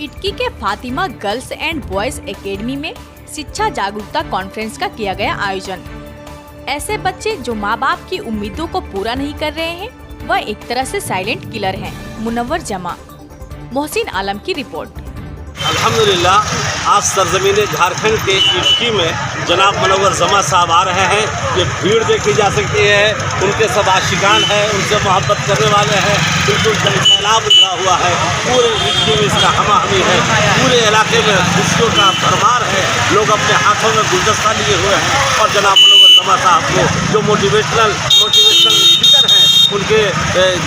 इटकी के Fatima girls and boys academy में शिक्षा जागरूकता कॉन्फ्रेंस का किया गया आयोजन। ऐसे बच्चे जो माँ बाप की उम्मीदों को पूरा नहीं कर रहे हैं, वह एक तरह से साइलेंट किलर हैं। मुनव्वर जमा, मोहसिन आलम की रिपोर्ट। अल्हम्दुलिल्लाह, आज सरजमीन झारखंड के इटकी में जनाब मुनव्वर जमा साहब आ रहे हैं। ये भीड़ देखी जा सकती है, उनके सब आशिकान हैं, उनसे मोहब्बत करने वाले हैं। बिल्कुल सैलाब उतरा हुआ है, पूरे इटकी में इसका हमाहमी है, पूरे इलाके में खुशियों का भरमार है। लोग अपने हाथों में गुलदस्ता लिए हुए हैं और जनाब मुनव्वर जमा साहब को जो मोटिवेशनल स्पीकर हैं, उनके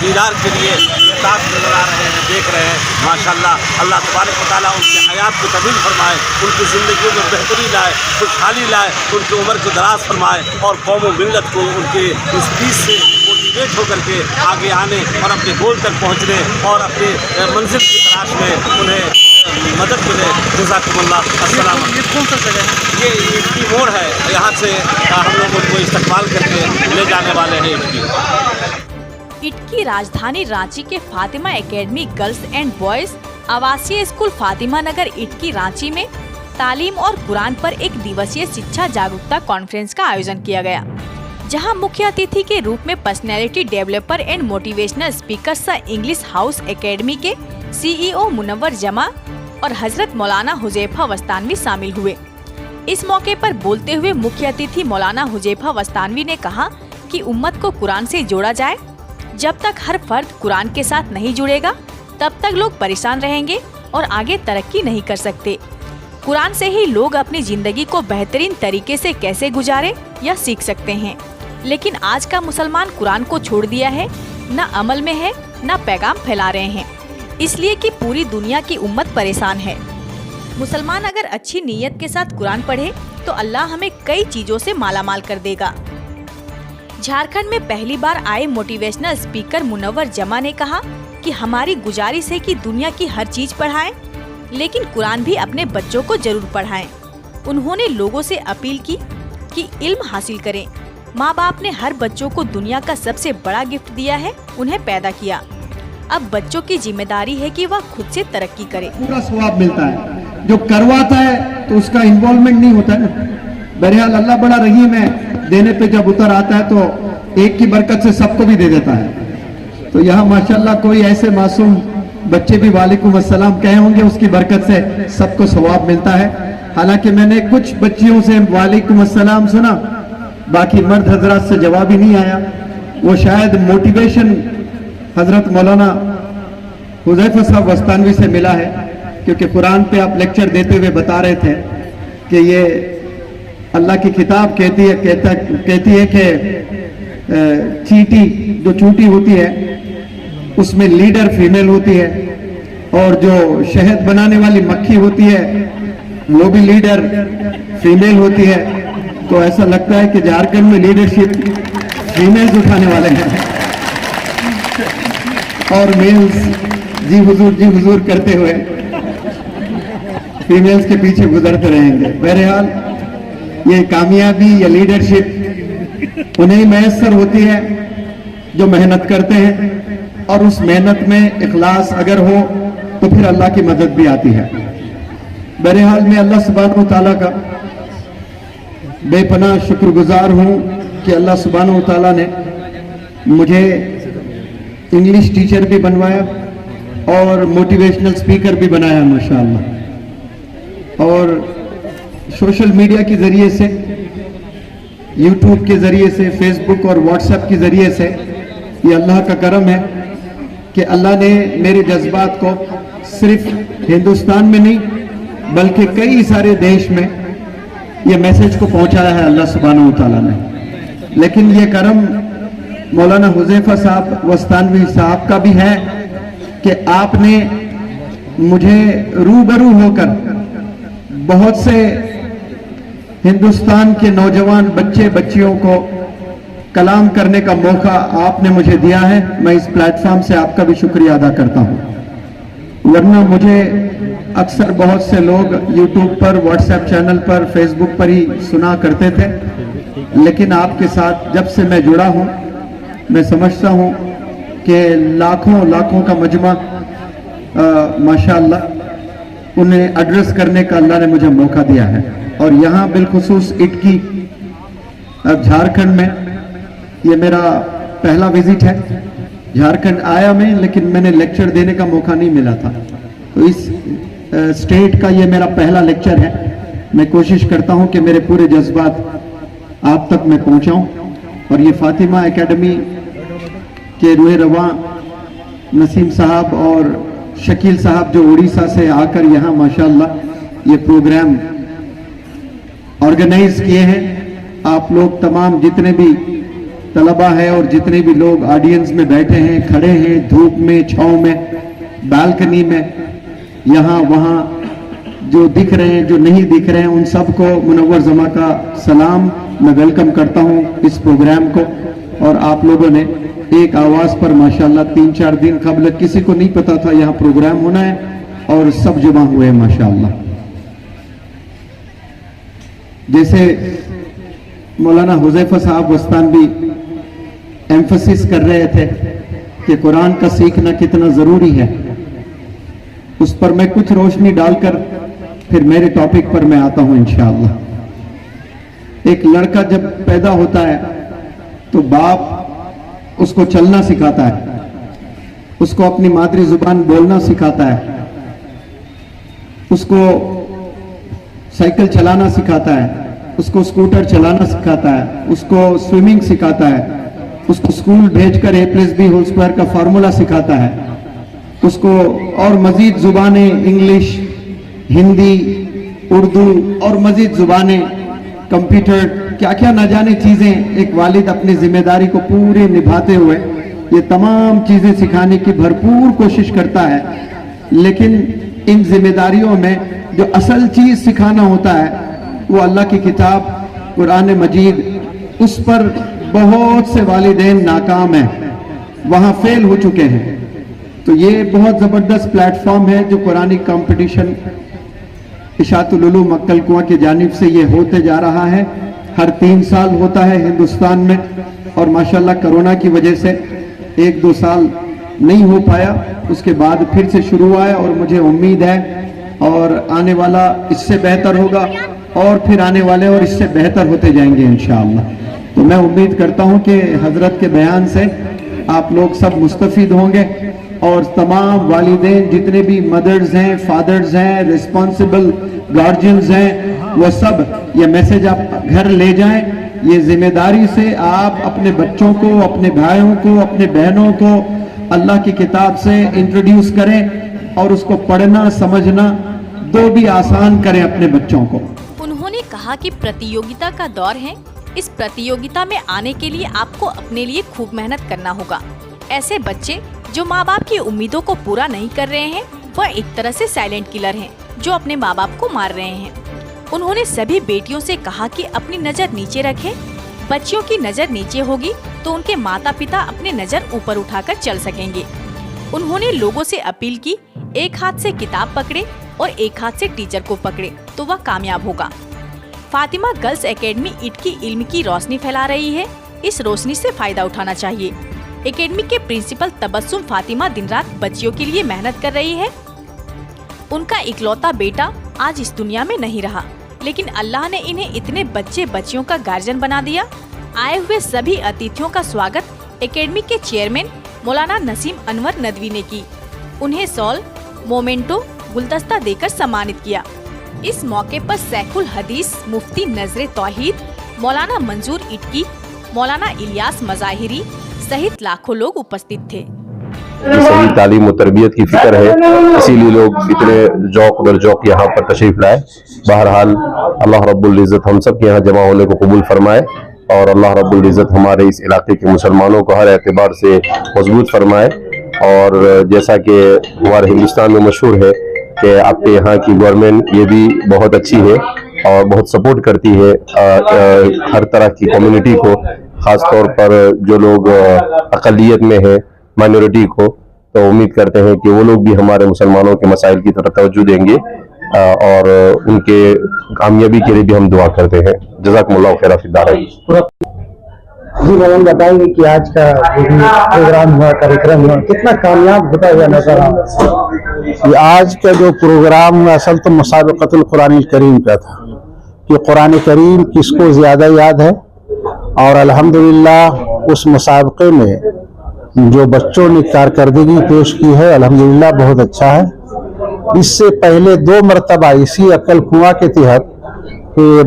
दीदार के लिए बेताब नजर आ रहे हैं, देख रहे हैं। माशाअल्लाह, अल्लाह तबारक व तआला उनकी हयात को तवील फरमाए, उनकी ज़िंदगी में बेहतरी लाए, खुशहाली लाए, उनकी उम्र को दराज फरमाए और कौम व मिल्लत को उनके स्पीच से मोटिवेट होकर के आगे आने और अपने गोल तक पहुँचने और अपनी मंजिल की तलाश में उन्हें मदद मिले। जज़ाकुमुल्लाह। अस्सलाम। ये कौन सा जगह है? ये इटकी मोड़ है, यहाँ से हम लोग उनको इस्तकबाल करके ले जाने वाले हैं। इटकी राजधानी रांची के Fatima academy girls and boys आवासीय स्कूल फातिमा नगर इटकी रांची में तालीम और कुरान पर एक दिवसीय शिक्षा जागरूकता कॉन्फ्रेंस का आयोजन किया गया, जहां मुख्य अतिथि के रूप में personality developer and motivational speaker सह इंग्लिश हाउस एकेडमी के CEO मुनव्वर जमा और हजरत मौलाना हुजैफा वस्तानवी शामिल हुए। इस मौके पर बोलते हुए मुख्य अतिथि मौलाना हुजैफा वस्तानवी ने कहा कि उम्मत को कुरान से जोड़ा जाए। जब तक हर फर्द कुरान के साथ नहीं जुड़ेगा, तब तक लोग परेशान रहेंगे और आगे तरक्की नहीं कर सकते। कुरान से ही लोग अपनी जिंदगी को बेहतरीन तरीके से कैसे गुजारे यह सीख सकते हैं, लेकिन आज का मुसलमान कुरान को छोड़ दिया है, न अमल में है, न पैगाम फैला रहे हैं, इसलिए कि पूरी दुनिया की उम्मत परेशान है। मुसलमान अगर अच्छी नीयत के साथ कुरान पढ़े तो अल्लाह हमें कई चीजों से मालामाल कर देगा। झारखंड में पहली बार आए मोटिवेशनल स्पीकर मुनव्वर जमा ने कहा कि हमारी गुजारिश है कि दुनिया की हर चीज पढ़ाएं, लेकिन कुरान भी अपने बच्चों को जरूर पढ़ाएं। उन्होंने लोगों से अपील की कि इल्म हासिल करें। माँ बाप ने हर बच्चों को दुनिया का सबसे बड़ा गिफ्ट दिया है, उन्हें पैदा किया। अब बच्चों की जिम्मेदारी है कि वह खुद से तरक्की करे। पूरा सवाब मिलता है, जो करवाता है तो उसका इन्वॉल्वमेंट नहीं होता है। बहरहाल अल्लाह बड़ा रहीम है, देने पे जब उतर आता है तो एक की बरकत से सबको भी दे देता है। तो यहाँ माशाल्लाह कोई ऐसे मासूम बच्चे भी वालेकुम अस्सलाम कहे होंगे, उसकी बरकत से सबको सवाब मिलता है। हालांकि मैंने कुछ बच्चियों से वालेकुम अस्सलाम सुना, बाकी मर्द हजरात से जवाब ही नहीं आया। वो शायद मोटिवेशन हजरत मौलाना हुजैफा साहब वस्तानवी से मिला है, क्योंकि कुरान पे आप लेक्चर देते हुए बता रहे थे कि ये अल्लाह की किताब कहती है कि चींटी जो चूंटी होती है उसमें लीडर फीमेल होती है, और जो शहद बनाने वाली मक्खी होती है वो भी लीडर फीमेल होती है। तो ऐसा लगता है कि झारखंड में लीडरशिप फीमेल्स उठाने वाले हैं और मेल्स जी हुजूर करते हुए फीमेल्स के पीछे गुजरते रहेंगे। बहरहाल ये कामयाबी या लीडरशिप उन्हें मैसर होती है जो मेहनत करते हैं, और उस मेहनत में इखलास अगर हो तो फिर अल्लाह की मदद भी आती है। बहरहाल मैं अल्लाह सुब्हानहू व तआला का बेपनाह शुक्रगुजार हूँ कि अल्लाह सुब्हानहू व तआला ने मुझे इंग्लिश टीचर भी बनवाया और मोटिवेशनल स्पीकर भी बनाया माशाअल्लाह। और सोशल मीडिया के ज़रिए से, यूट्यूब के ज़रिए से, फेसबुक और व्हाट्सएप के ज़रिए से ये अल्लाह का करम है कि अल्लाह ने मेरे जज्बात को सिर्फ हिंदुस्तान में नहीं बल्कि कई सारे देश में ये मैसेज को पहुंचाया है अल्लाह सुब्हानहू व तआला ने। लेकिन ये करम मौलाना हुजैफा साहब वस्तानवी साहब का भी है कि आपने मुझे रूबरू होकर बहुत से हिंदुस्तान के नौजवान बच्चे बच्चियों को कलाम करने का मौका आपने मुझे दिया है। मैं इस प्लेटफॉर्म से आपका भी शुक्रिया अदा करता हूं। वरना मुझे अक्सर बहुत से लोग यूट्यूब पर, व्हाट्सएप चैनल पर, फेसबुक पर ही सुना करते थे, लेकिन आपके साथ जब से मैं जुड़ा हूं मैं समझता हूं कि लाखों का मजमा माशाअल्लाह उन्हें एड्रेस करने का अल्लाह ने मुझे मौका दिया है। और यहाँ बिलखुसूस इटकी झारखंड में ये मेरा पहला विजिट है। झारखंड आया मैं, लेकिन मैंने लेक्चर देने का मौका नहीं मिला था, तो इस स्टेट का ये मेरा पहला लेक्चर है। मैं कोशिश करता हूँ कि मेरे पूरे जज्बात आप तक मैं पहुँचाऊँ। और ये फातिमा एकेडमी के रूहे रवा नसीम साहब और शकील साहब जो उड़ीसा से आकर यहाँ माशाल्लाह ये प्रोग्राम ऑर्गेनाइज किए हैं। आप लोग तमाम जितने भी तलबा है और जितने भी लोग ऑडियंस में बैठे हैं, खड़े हैं, धूप में, छांव में, बालकनी में, यहाँ वहाँ जो दिख रहे हैं, जो नहीं दिख रहे हैं, उन सबको मुनव्वर जमा का सलाम। मैं वेलकम करता हूँ इस प्रोग्राम को। और आप लोगों ने एक आवाज पर माशाल्लाह 3-4 दिन कबल किसी को नहीं पता था यहाँ प्रोग्राम होना है और सब जमा हुए माशाल्लाह। जैसे मौलाना हुज़ैफा साहब वस्तान भी एम्फसिस कर रहे थे कि कुरान का सीखना कितना जरूरी है, उस पर मैं कुछ रोशनी डालकर फिर मेरे टॉपिक पर मैं आता हूं इंशाअल्लाह। एक लड़का जब पैदा होता है तो बाप उसको चलना सिखाता है, उसको अपनी मातृ जुबान बोलना सिखाता है, उसको साइकिल चलाना सिखाता है, उसको स्कूटर चलाना सिखाता है, उसको स्विमिंग सिखाता है, उसको स्कूल भेजकर a+b² का फार्मूला सिखाता है, उसको और मजीद जुबानें इंग्लिश, हिंदी, उर्दू और मजीद जुबानें, कंप्यूटर, क्या क्या न जाने चीजें एक वालिद अपनी जिम्मेदारी को पूरी निभाते हुए ये तमाम चीजें सिखाने की भरपूर कोशिश करता है। लेकिन इन जिम्मेदारियों में जो असल चीज सिखाना होता है वो अल्लाह की किताब कुरान मजीद, उस पर बहुत से वालिदैन नाकाम हैं, वहां फेल हो चुके हैं। तो ये बहुत जबरदस्त प्लेटफॉर्म है जो कुरानी कंपटीशन इशातुल उलूम मक्कल कुआं की जानिब से ये होते जा रहा है। हर 3 साल होता है हिंदुस्तान में, और माशाल्लाह कोरोना की वजह से 1-2 साल नहीं हो पाया, उसके बाद फिर से शुरू हुआ है। और मुझे उम्मीद है और आने वाला इससे बेहतर होगा और फिर आने वाले और इससे बेहतर होते जाएंगे इंशाअल्लाह। तो मैं उम्मीद करता हूं कि हजरत के बयान से आप लोग सब मुस्तफीद होंगे और तमाम वालिदैन जितने भी मदर्स हैं, फादर्स हैं, रिस्पॉन्सिबल गार्जियंस हैं, वो सब ये मैसेज आप घर ले जाएं। ये जिम्मेदारी से आप अपने बच्चों को, अपने भाइयों को, अपने बहनों को अल्लाह की किताब से इंट्रोड्यूस करें और उसको पढ़ना समझना दो भी आसान करें अपने बच्चों को। उन्होंने कहा कि प्रतियोगिता का दौर है, इस प्रतियोगिता में आने के लिए आपको अपने लिए खूब मेहनत करना होगा। ऐसे बच्चे जो माँ बाप की उम्मीदों को पूरा नहीं कर रहे हैं वह एक तरह से साइलेंट किलर हैं, जो अपने माँ बाप को मार रहे हैं। उन्होंने सभी बेटियों से कहा कि अपनी नजर नीचे रखें। बच्चियों की नजर नीचे होगी तो उनके माता पिता अपनी नजर ऊपर उठाकर चल सकेंगे। उन्होंने लोगों से अपील की, एक हाथ से किताब पकड़े और एक हाथ से टीचर को पकड़े तो वह कामयाब होगा। फातिमा गर्ल्स एकेडमी इटकी इल्म की रोशनी फैला रही है, इस रोशनी से फायदा उठाना चाहिए। एकेडमी के प्रिंसिपल तबस्सुम फातिमा दिन रात बच्चियों के लिए मेहनत कर रही है। उनका इकलौता बेटा आज इस दुनिया में नहीं रहा, लेकिन अल्लाह ने इन्हें इतने बच्चे बच्चियों का गार्जियन बना दिया। आए हुए सभी अतिथियों का स्वागत एकेडमी के चेयरमैन मौलाना नसीम अनवर नदवी ने की। उन्हें सॉल, मोमेंटो, गुलदस्ता देकर सम्मानित किया। इस मौके पर सैखुल हदीस मुफ्ती नजरे तौहीद, मौलाना मंजूर इटकी, मौलाना इलियास मज़ाहिरी सहित लाखों लोग उपस्थित थे। सही तालीम और तरबियत की फिक्र है, इसीलिए लोग इतने जौक दर जौक यहाँ पर तशरीफ लाए। बहरहाल अल्लाह रब्बुल इज़्ज़त हम सब के यहाँ जमा होने को कबूल फरमाए और अल्लाह रब्बुल इज़्ज़त हमारे इस इलाके के मुसलमानों को हर एतबार से मजबूत फरमाए। और जैसा कि हमारे हिंदुस्तान में मशहूर है कि आपके यहाँ की गवर्नमेंट ये भी बहुत अच्छी है और बहुत सपोर्ट करती है हर तरह की कम्युनिटी को, ख़ास तौर पर जो लोग अक़लियत में है, माइनॉरिटी को। तो उम्मीद करते हैं कि वो लोग भी हमारे मुसलमानों के मसाइल की तरफ तवज्जो देंगे और उनके कामयाबी के लिए भी हम दुआ करते हैं। जज़ाकुमुल्लाहु खैरा फिद्दारैन। जी मोहन, बताएंगे कि आज का जो भी प्रोग्राम हुआ, कार्यक्रम हुआ, कितना कामयाब होता हुआ नजर आ रहा है? कि आज का जो प्रोग्राम असल तो मुसाबक़तुल कुरान करीम का था कि कुरान करीम किसको ज़्यादा याद है, और अल्हम्दुलिल्लाह उस मुसाबक़े में जो बच्चों ने कारकर्दगी पेश की है अल्हम्दुलिल्लाह बहुत अच्छा है। इससे पहले 2 मरतबा इसी अक्ल कुआं के तहत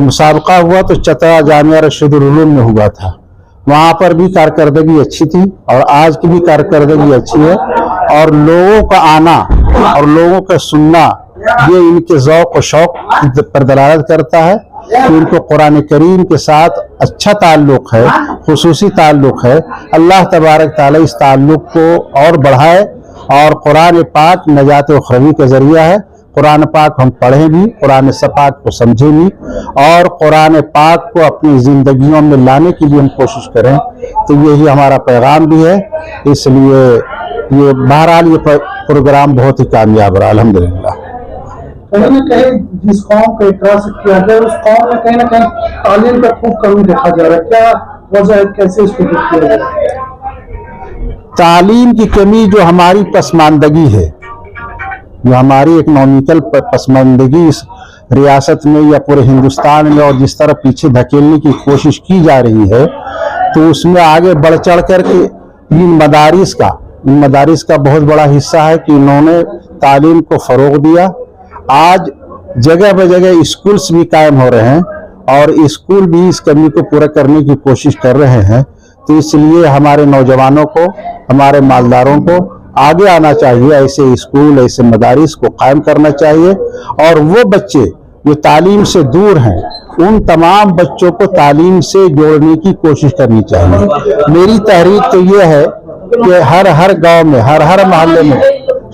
मुसाबका हुआ तो चतरा जामिया रशीदुल उलूम में हुआ था, वहाँ पर भी कारकर्दगी अच्छी थी और आज की भी कारकर्दगी अच्छी है। और लोगों का आना और लोगों का सुनना ये इनके ज़ौक़ और शौक़ पर दलालत करता है कि उनको कुरान करीम के साथ अच्छा ताल्लुक़ है, खुसूसी ताल्लुक़ है। अल्लाह तबारक ताला इस ताल्लुक़ को और बढ़ाए और कुरान पाक नजात उखरवी का ज़रिया है। कुरान पाक हम पढ़ें भी, कुरान पाक को समझें भी और कुरान पाक को अपनी ज़िंदगियों में लाने की भी हम कोशिश करें, तो यही हमारा पैगाम भी है। इसलिए ये बहरहाल ये प्रोग्राम बहुत ही कामयाब रहा अल्हम्दुलिल्लाह। कहीं न कहीं जिस कौम का इतराज़ किया गया उस कौम में कहीं न कहीं तालीम का खूब कमी देखा जा रहा है, क्या वजह है, कैसे इसको दूर किया जाए? तालीम की कमी जो हमारी पसमानदगी है, जो हमारी इकनॉमिकल पसमानदगी इस रियासत में या पूरे हिंदुस्तान में और जिस तरह पीछे धकेलने की कोशिश की जा रही है, तो उसमें आगे बढ़ चढ़ कर के इन मदारिस का बहुत बड़ा हिस्सा है कि इन्होंने तालीम को फ़रोग़ दिया। आज जगह ब जगह स्कूल्स भी कायम हो रहे हैं और स्कूल भी इस कमी को पूरा करने की कोशिश कर रहे हैं। तो इसलिए हमारे नौजवानों को, हमारे मालदारों को आगे आना चाहिए, ऐसे स्कूल, ऐसे मदारिस को कायम करना चाहिए और वो बच्चे जो तालीम से दूर हैं उन तमाम बच्चों को तालीम से जोड़ने की कोशिश करनी चाहिए। मेरी तहरीक तो ये है कि हर गांव में, हर मोहल्ले में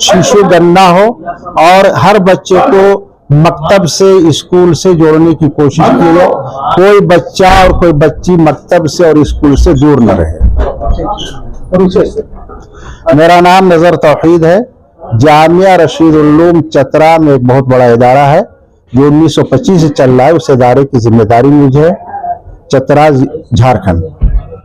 शिशु गन्ना हो और हर बच्चे को मकतब से, स्कूल से जोड़ने की कोशिश की जाए। कोई बच्चा और कोई बच्ची मकतब से और स्कूल से दूर न रहे। मेरा नाम नज़र तौहीद है। जामिया रशीदुल उलूम चतरा में एक बहुत बड़ा इदारा है जो 1925 से चल रहा है। उस इदारे की जिम्मेदारी मुझे है, चतरा झारखंड।